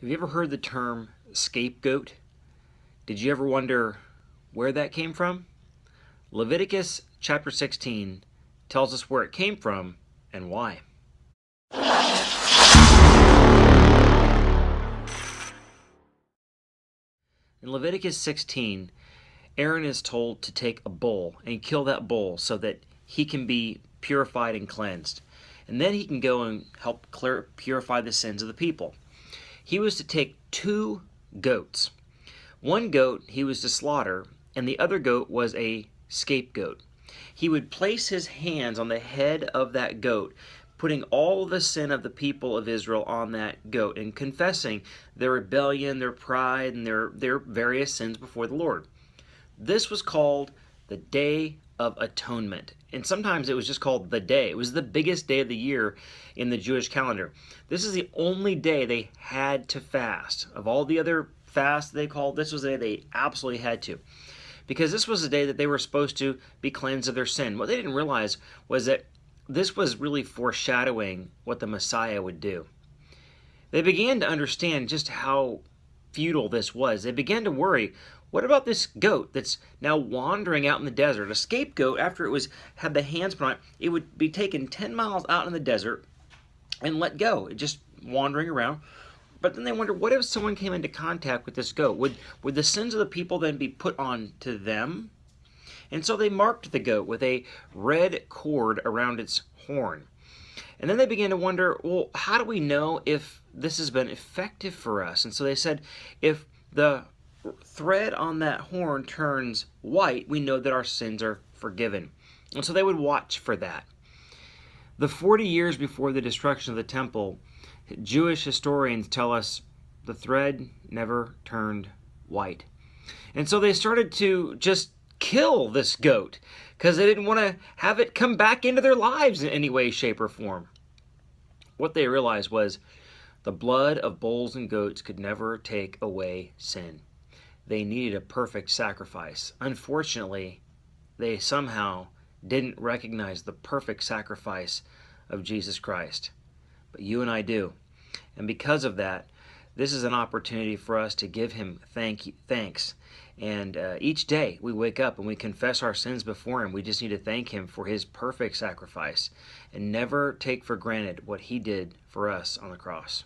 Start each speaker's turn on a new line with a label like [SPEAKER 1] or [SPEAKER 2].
[SPEAKER 1] Have you ever heard the term scapegoat? Did you ever wonder where that came from? Leviticus chapter 16 tells us where it came from and why. In Leviticus 16, Aaron is told to take a bull and kill that bull so that he can be purified and cleansed. And then he can go and help purify the sins of the people. He was to take 2 goats. One goat he was to slaughter, and the other goat was a scapegoat. He would place his hands on the head of that goat, putting all the sin of the people of Israel on that goat and confessing their rebellion, their pride, and their various sins before the Lord. This was called the Day of Atonement. And sometimes it was just called the day. It was the biggest day of the year in the Jewish calendar. This is the only day they had to fast. Of all the other fasts they called, this was the day they absolutely had to. Because this was the day that they were supposed to be cleansed of their sin. What they didn't realize was that this was really foreshadowing what the Messiah would do. They began to understand just how futile this was. They began to worry, what about this goat that's now wandering out in the desert? A scapegoat, after it had the hands put on it, it would be taken 10 miles out in the desert and let go, just wandering around. But then they wondered, what if someone came into contact with this goat? Would the sins of the people then be put on to them? And so they marked the goat with a red cord around its horn. And then they began to wonder, well, how do we know if this has been effective for us? And so they said, if the thread on that horn turns white, we know that our sins are forgiven. And so they would watch for that. The 40 years before the destruction of the temple, Jewish historians tell us the thread never turned white. And so they started to just kill this goat because they didn't want to have it come back into their lives in any way, shape, or form. What they realized was the blood of bulls and goats could never take away sin. They needed a perfect sacrifice. Unfortunately, they somehow didn't recognize the perfect sacrifice of Jesus Christ. But you and I do. And because of that, this is an opportunity for us to give him thanks. And each day we wake up and we confess our sins before him. We just need to thank him for his perfect sacrifice and never take for granted what he did for us on the cross.